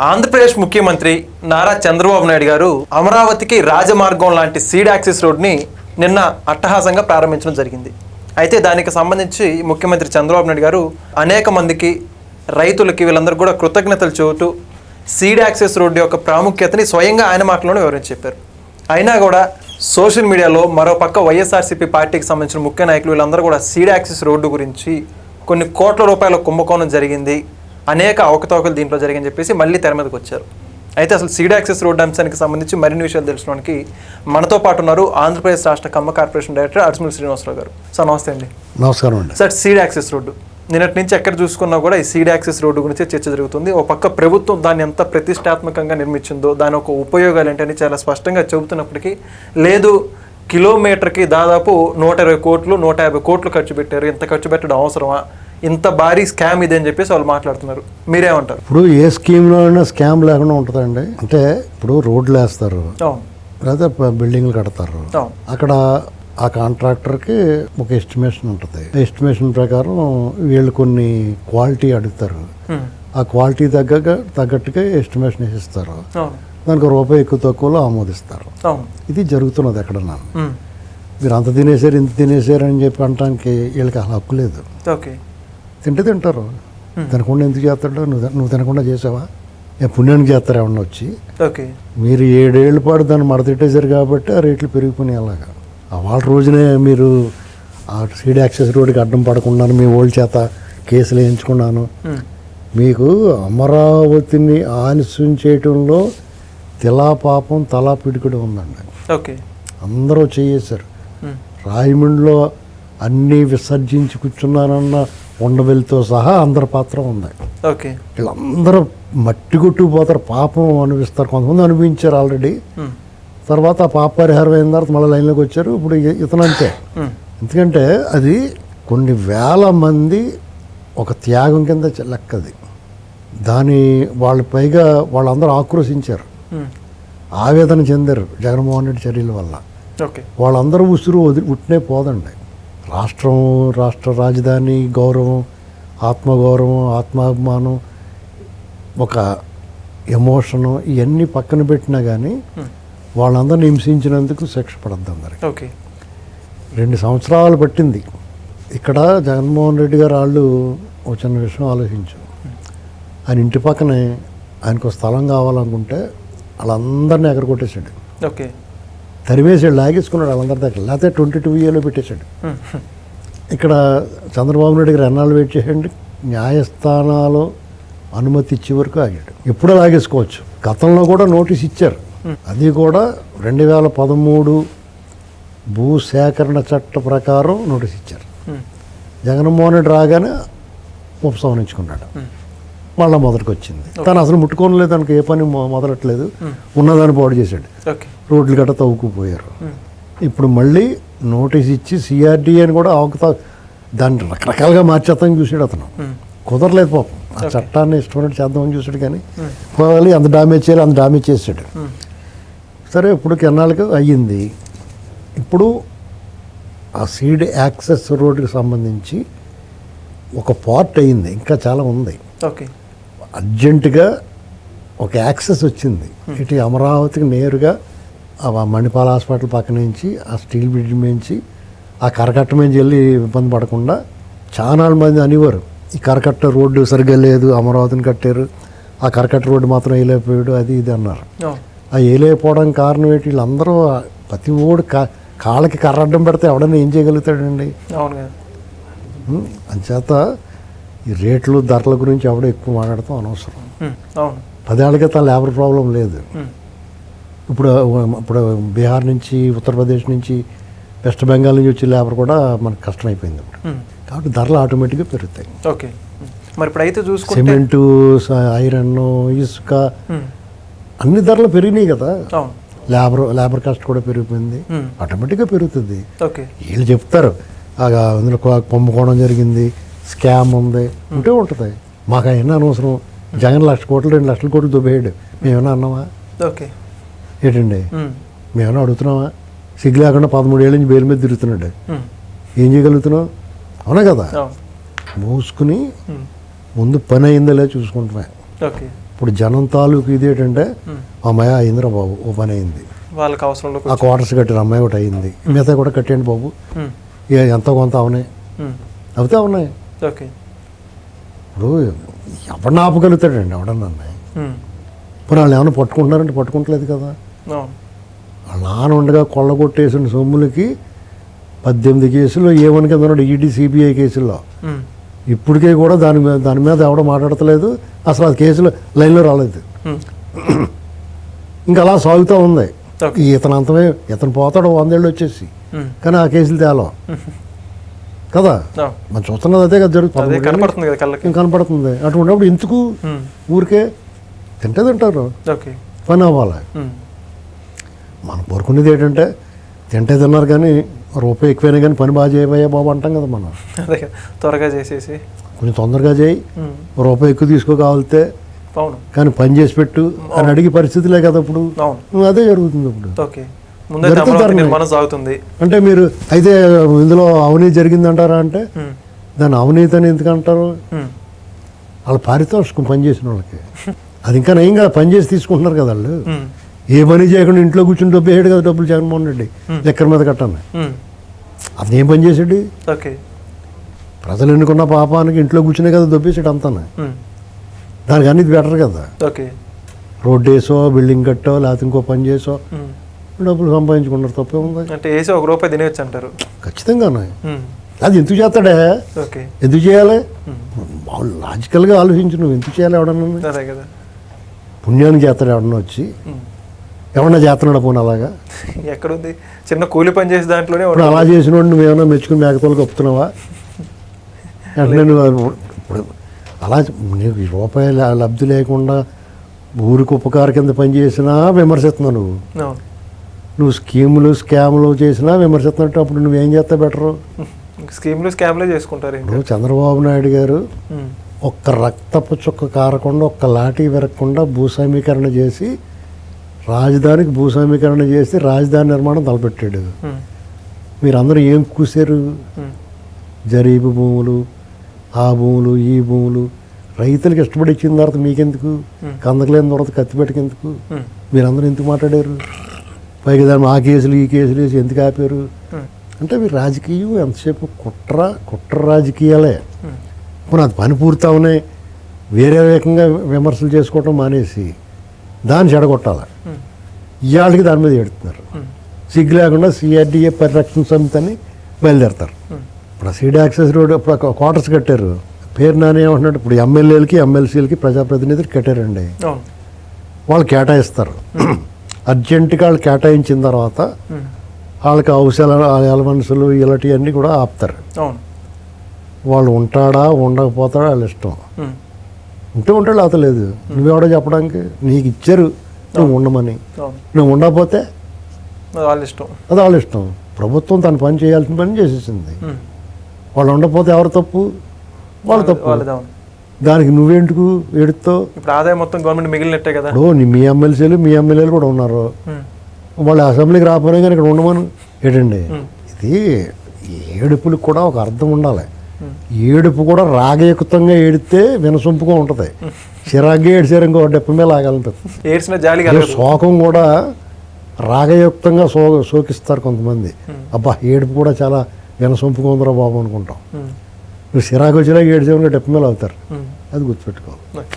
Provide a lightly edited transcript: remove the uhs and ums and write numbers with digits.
ఆంధ్రప్రదేశ్ ముఖ్యమంత్రి నారా చంద్రబాబు నాయుడు గారు అమరావతికి రాజమార్గం లాంటి సీడ్ యాక్సిస్ రోడ్ని నిన్న అట్టహాసంగా ప్రారంభించడం జరిగింది. అయితే దానికి సంబంధించి ముఖ్యమంత్రి చంద్రబాబు నాయుడు గారు అనేక మందికి రైతులకి వీళ్ళందరూ కూడా కృతజ్ఞతలు చెబుతూ సీడ్ యాక్సిస్ రోడ్డు యొక్క ప్రాముఖ్యతని స్వయంగా ఆయన మాటలోనే వివరించి చెప్పారు. అయినా కూడా సోషల్ మీడియాలో మరోపక్క వైఎస్ఆర్సీపీ పార్టీకి సంబంధించిన ముఖ్య నాయకులు వీళ్ళందరూ కూడా సీడ్ యాక్సిస్ రోడ్డు గురించి కొన్ని కోట్ల రూపాయల కుంభకోణం జరిగింది, అనేక అవకతవకలు దీంట్లో జరిగిందని చెప్పేసి మళ్ళీ తెర మీదకి వచ్చారు. అయితే అసలు సీడ్ యాక్సిస్ రోడ్డు అంశానికి సంబంధించి మరిన్ని విషయాలు తెలుసుకోవడానికి మనతో పాటు ఉన్నారు ఆంధ్రప్రదేశ్ రాష్ట్ర కమ్మ కార్పొరేషన్ డైరెక్టర్ అడిసిమల్ శ్రీనివాసరావు గారు. సార్ నమస్తే అండి. నమస్కారం అండి. సార్, సీడ్ యాక్సిస్ రోడ్డు నిన్నటి నుంచి ఎక్కడ చూసుకున్నా కూడా ఈ సీడ్ యాక్సిస్ రోడ్డు గురించి చర్చ జరుగుతుంది. ఓ పక్క ప్రభుత్వం దాన్ని ఎంత ప్రతిష్టాత్మకంగా నిర్మించిందో దాని ఒక ఉపయోగాలు ఏంటని చాలా స్పష్టంగా చెబుతున్నప్పటికీ లేదు, కిలోమీటర్కి దాదాపు 120 కోట్లు 150 కోట్లు ఖర్చు పెట్టారు, ఇంత ఖర్చు పెట్టడం అవసరమా, ఇంత భారీ స్కామ్ ఇది అని చెప్పేసి వాళ్ళు మాట్లాడుతున్నారు. మీరేమంటారు? ఇప్పుడు ఏ స్కీమ్లో అయినా స్కామ్ లేకుండా ఉంటుందండి. అంటే ఇప్పుడు రోడ్లు వేస్తారు, లేదా బిల్డింగ్లు కడతారు, అక్కడ ఆ కాంట్రాక్టర్కి ఒక ఎస్టిమేషన్ ఉంటుంది. ఎస్టిమేషన్ ప్రకారం వీళ్ళు కొన్ని క్వాలిటీ అడుగుతారు, ఆ క్వాలిటీ తగ్గట్టుగా ఎస్టిమేషన్ వేసిస్తారు, దానికి రూపాయి ఎక్కువ తక్కువలో ఆమోదిస్తారు. ఇది జరుగుతున్నది ఎక్కడన్నా. మీరు అంత తినేసారు ఇంత తినేసారు అని చెప్పి అనడానికి వీళ్ళకి అసలు హక్కు లేదు. తింటే తింటారు, తినకుండా ఎందుకు చేస్తాడు? నువ్వు తినకుండా చేసావా? పుణ్యానికి చేస్తారు ఏమన్నా వచ్చి. మీరు 7 ఏళ్ళ పాటు దాన్ని మడతెట్టేశారు కాబట్టి ఆ రేట్లు పెరిగిపోయినాయి. అలాగా వాళ్ళ రోజునే మీరు ఆ సీడ్ యాక్సెస్ రోడ్డుకి అడ్డం పడకుండా మీ ఓల్డ్ చేత కేసులు వేయించుకున్నాను. మీకు అమరావతిని ఆలస్యం చేయటంలో తిలా పాపం తలా పిడికుడు ఉందండి. అందరూ చేసేశారు. రాయమండ్రిలో అన్నీ విసర్జించి కూర్చున్నానన్న ఉండవెలితో సహా అందరి పాత్ర ఉంది. వీళ్ళందరూ మట్టి కొట్టుకుపోతారు, పాపం అనిపిస్తారు. కొంతమంది అనిపించారు ఆల్రెడీ. తర్వాత ఆ పాప పరిహారం అయిన తర్వాత మళ్ళీ లైన్లోకి వచ్చారు. ఇప్పుడు ఇతనంతే. ఎందుకంటే అది కొన్ని వేల మంది ఒక త్యాగం కింద లెక్కది. దాని వాళ్ళ పైగా వాళ్ళందరూ ఆక్రోశించారు, ఆవేదన చెందారు జగన్మోహన్ రెడ్డి చర్యల వల్ల. వాళ్ళందరూ ఉసురు ఉట్టినే పోదండి. రాష్ట్ర రాజధాని గౌరవం, ఆత్మగౌరవం, ఆత్మాభిమానం, ఒక ఎమోషను ఇవన్నీ పక్కన పెట్టినా కానీ వాళ్ళందరినీ హింసించినందుకు శిక్ష పడద్దు అందరికి. 2 సంవత్సరాలు పట్టింది. ఇక్కడ జగన్మోహన్ రెడ్డి గారు వాళ్ళు ఒక చిన్న విషయం ఆలోచించు. ఆయన ఇంటి పక్కనే ఆయనకు స్థలం కావాలనుకుంటే వాళ్ళందరినీ ఎక్కడ కొట్టేశాడు, తరివేసాడు, లాగేసుకున్నాడు వాళ్ళందరి దగ్గర. లేకపోతే 22 ఇయర్లో పెట్టేశాడు. ఇక్కడ చంద్రబాబు నాయుడు గారు ఎన్నాళ్ళు వెయిట్ చేయండి, న్యాయస్థానాలు అనుమతి ఇచ్చే వరకు ఆగాడు. ఎప్పుడో లాగేసుకోవచ్చు. గతంలో కూడా నోటీస్ ఇచ్చారు, అది కూడా 2013 భూసేకరణ చట్ట ప్రకారం నోటీస్ ఇచ్చారు. జగన్మోహన్ రెడ్డి రాగానే ఉపసంహరించుకున్నాడు. మళ్ళీ మొదటికి వచ్చింది. తను అసలు ముట్టుకోలేదు, తనకు ఏ పని మొదలట్లేదు, ఉన్నదాన్ని పాడు చేశాడు. రోడ్లు గట్ట తవ్వుకుపోయారు. ఇప్పుడు మళ్ళీ నోటీస్ ఇచ్చి సిఆర్డీ అని కూడా దాన్ని రకరకాలుగా మార్చేద్దామని చూసాడు అతను. కుదరలేదు పాపం. ఆ చట్టాన్ని ఇష్టపడి చేద్దామని చూసాడు, కానీ పోవాలి అంత డామేజ్ చేయాలి, అంత డామేజ్ చేసాడు. సరే, ఇప్పుడు కెన్నాళ్ళకి అయ్యింది. ఇప్పుడు ఆ సీడ్ యాక్సెస్ రోడ్డుకి సంబంధించి ఒక పార్ట్ అయ్యింది, ఇంకా చాలా ఉంది. అర్జెంటుగా ఒక యాక్సెస్ వచ్చింది. ఇటు అమరావతికి నేరుగా ఆ మణిపాల్ హాస్పిటల్ పక్క నుంచి, ఆ స్టీల్ బ్రిడ్జ్ నుంచి, ఆ కరకట్ట నుంచి వెళ్ళి ఇబ్బంది పడకుండా చాలా మంది అనేవారు ఈ కరకట్ట రోడ్డు సరిగ్గా లేదు, అమరావతిని కట్టారు, ఆ కరకట్ట రోడ్డు మాత్రం వేయలేకపోయాడు, అది ఇది అన్నారు. ఆ వేయలేకపోవడానికి కారణం ఏంటి? వీళ్ళందరూ ప్రతి ఓడు కాళ్ళకి కర్రడ్డం పెడితే ఎవడన్నా ఏం చేయగలుగుతాడండి? అంచేత ఈ రేట్లు ధరల గురించి ఎవడో ఎక్కువ మాట్లాడతాం అనవసరం. 10 ఏళ్ల క్రితం లేబర్ ప్రాబ్లం లేదు. ఇప్పుడు బీహార్ నుంచి, ఉత్తరప్రదేశ్ నుంచి, వెస్ట్ బెంగాల్ నుంచి వచ్చే లేబర్ కూడా మనకు కష్టమైపోయింది. కాబట్టి ధరలు ఆటోమేటిక్గా పెరుగుతాయి. మరి ఇప్పుడు అయితే చూసుకుంటే సిమెంటు, ఐరన్, ఇసుక అన్ని ధరలు పెరిగినాయి కదా. లేబర్ కాస్ట్ కూడా పెరిగిపోయింది, ఆటోమేటిక్గా పెరుగుతుంది. వీళ్ళు చెప్తారు అందులో కుంభకోణం జరిగింది, స్కామ్ ఉంది, ఉంటే ఉంటుంది. మాకు అయినా అనవసరం. జగన్ 1 లక్ష కోట్లు 2 లక్షల కోట్లు దుబ్బేయడు, మేమేమన్నా అన్నావా? ఏంటండి, మేమన్నా అడుగుతున్నావా? సిగ్గు లేకుండా 13 ఏళ్ళ నుంచి బెయిల్ మీద తిరుగుతున్నాడు, ఏం చేయగలుగుతున్నావు? అవునా కదా. మూసుకుని ముందు పని అయిందో లేదో చూసుకుంటున్నా. ఇప్పుడు జనం తాలూకు ఇది ఏంటంటే అమ్మాయి అయిందిరా బాబు ఓ పని అయింది, వాళ్ళకి అవసరంలో ఆ క్వార్టర్స్ కట్టిన అమ్మాయి ఒకటి అయింది, మిగతా కూడా కట్టేయండి బాబు, ఎంతో కొంత అవునాయి అవుతే ఉన్నాయి. ఓకే. ఇప్పుడు ఎవరిని ఆపగలుగుతాడండి ఎవడన్నా ఇప్పుడు వాళ్ళు ఏమైనా పట్టుకుంటున్నారంటే పట్టుకుంటలేదు కదా. వాళ్ళ నాన్న ఉండగా కొల్లగొట్టేసిన సొమ్ములకి 18 కేసులు ఏమని కింద ఉన్నాడు ఈడీ సిబిఐ కేసుల్లో. ఇప్పటికే కూడా దాని మీద ఎవడో మాట్లాడతలేదు, అసలు అది కేసులు లైన్లో రాలేదు. ఇంకా అలా సాగుతూ ఉంది. ఇతను అంతమే ఇతను పోతాడు 100 ఏళ్ళు వచ్చేసి, కానీ ఆ కేసులు తేలం కదా. మనం చూస్తున్నది అదే కదా జరుగుతుంది, కనపడుతుంది. అటువంటిప్పుడు ఎందుకు ఊరికే తింటే తింటారు, పని అవ్వాలి. మనం కోరుకునేది ఏంటంటే తింటే తిన్నారు కానీ రూపాయి ఎక్కువైనా కానీ పని బాగా చేయబోయే బాబు అంటాం కదా మనం. త్వరగా చేసేసి కొంచెం తొందరగా చేయి, రూపాయి ఎక్కువ తీసుకోగలిగితే కానీ పని చేసి పెట్టు అని అడిగే పరిస్థితులే కదా ఇప్పుడు. అదే జరుగుతుంది ఇప్పుడు. అంటే మీరు అయితే ఇందులో అవినీతి జరిగిందంటారా అంటే దాన్ని అవినీతి అని ఎందుకు అంటారు? వాళ్ళ పారితోషికం పని చేసిన వాళ్ళకి అది ఇంకా నయం కదా, పని చేసి తీసుకుంటున్నారు కదా వాళ్ళు. ఏ పని చేయకుండా ఇంట్లో కూర్చుని డబ్బు వేయడు కదా డబ్బులు జగన్మోహన్ రెడ్డి లెక్కల మీద కట్టాను. అతను ఏం పని చేసాడు? ప్రజలు ఎన్నుకున్న పాపానికి ఇంట్లో కూర్చునే కదా దొబ్బేసాడు అంతా. దానికి అన్ని బెటర్ కదా, రోడ్డు వేసో బిల్డింగ్ కట్టో లేకపోతే ఇంకో పని చేసో డబ్బులు సంపాదించుకుంటారు, తప్పే ఉంది. అంటే వేసి ₹1 తినేవచ్చు అంటారు ఖచ్చితంగా. అది ఎందుకు చేస్తాడే, ఎందుకు చేయాలి? లాజికల్గా ఆలోచించు, నువ్వు ఎందుకు చేయాలి? ఎవడన్నా పుణ్యానికి చేస్తాడు ఎవడన్నా వచ్చి, ఎవరన్నా చేస్తున్నాడు పోనీ అలాగా? ఎక్కడుంది? చిన్న కూలి పని చేసే దాంట్లోనే ఇప్పుడు అలా చేసిన వాడిని నువ్వేమన్నా మెచ్చుకుని మేకతోలు కప్పుతున్నావా? అంటే నువ్వు ఇప్పుడు అలా నీకు రూపాయి లబ్ధి లేకుండా ఊరికి ఉపకార కింద పనిచేసినా విమర్శిస్తున్నావు నువ్వు స్కీములు స్కాములు చేసినా విమర్శిస్తున్నట్టు. అప్పుడు నువ్వేం చేస్తా బెటరు? స్కీములు స్కామ్లే చేసుకుంటారు. ఇప్పుడు చంద్రబాబు నాయుడు గారు ఒక్క రక్తపు చుక్క కారకుండా ఒక్క లాఠీ విరగకుండా భూస్వామీకరణ చేసి రాజధానికి భూస్వామీకరణ చేసి రాజధాని నిర్మాణం తలపెట్టాడు. మీరందరూ ఏం కూసారు? జరీబు భూములు, ఆ భూములు, ఈ భూములు రైతులకు ఇష్టపడి ఇచ్చిన తర్వాత మీకెందుకు? కందకలేని తర్వాత కత్తిపెట్టకెందుకు? మీరందరూ ఎందుకు మాట్లాడారు? పైగా దాన్ని ఆ కేసులు ఈ కేసులు వేసి ఎందుకు ఆపారు? అంటే మీరు రాజకీయం ఎంతసేపు కుట్ర రాజకీయాలే. ఇప్పుడు అది పని పూర్తవునే వేరే రకంగా విమర్శలు చేసుకోవటం మానేసి దాన్ని చెడగొట్టాలి. ఇవాళకి దాని మీద ఎడుతున్నారు. సిగ్గు లేకుండా సిఆర్డీఏ పరిరక్షణ సమితి అని బయలుదేరతారు. ఇప్పుడు సీడ్ యాక్సెస్ రోడ్ ఇప్పుడు క్వార్టర్స్ కట్టారు. పేరు నాని ఏమంటున్నాడు, ఇప్పుడు ఎమ్మెల్యేలకి ఎమ్మెల్సీలకి ప్రజాప్రతినిధులు కట్టారండి, వాళ్ళు కేటాయిస్తారు. అర్జెంటుగా వాళ్ళు కేటాయించిన తర్వాత వాళ్ళకి అలవన్సులు ఇలాంటివన్నీ కూడా ఆపుతారు. వాళ్ళు ఉంటాడా ఉండకపోతాడా వాళ్ళ ఇష్టం. ఉంటే ఉంటాడు లేకపోతే లేదు. నువ్వెవడో చెప్పడానికి? నీకు ఇచ్చారు నువ్వు ఉండమని, నువ్వు ఉండకపోతే అది వాళ్ళ ఇష్టం. ప్రభుత్వం తన పని చేయాల్సిన పని చేసేసింది. వాళ్ళు ఉండకపోతే ఎవరు తప్పు? వాళ్ళు తప్పు. దానికి నువ్వేందుకు ఎడుతావు? ఇప్పుడు ఆదాయం మొత్తం గవర్నమెంట్ మిగిలినట్టే కదా. ఇప్పుడు మీ ఎమ్మెల్యేలు కూడా ఉన్నారు, వాళ్ళు అసెంబ్లీకి రాకపోయినా కానీ ఇక్కడ ఉండమను ఏంటండి? ఇది ఏడుపులకు కూడా ఒక అర్థం ఉండాలి. ఏడుపు కూడా రాగయుక్తంగా ఏడితే వినసొంపుగా ఉంటుంది. చిరాగ్గా ఏడిచారు ఇంకో డెప్ప మీద లాగాలంటుంది. శోకం కూడా రాగయుక్తంగా శోకిస్తారు కొంతమంది. అబ్బా ఏడుపు కూడా చాలా వినసొంపుగా ఉందిరా బాబు అనుకుంటాం. నువ్వు చిరాకు వచ్చినా ఏడిచేవనుకో డెప్ప మీద అవుతారు. అది గుర్తుపెట్టుకోవాలి.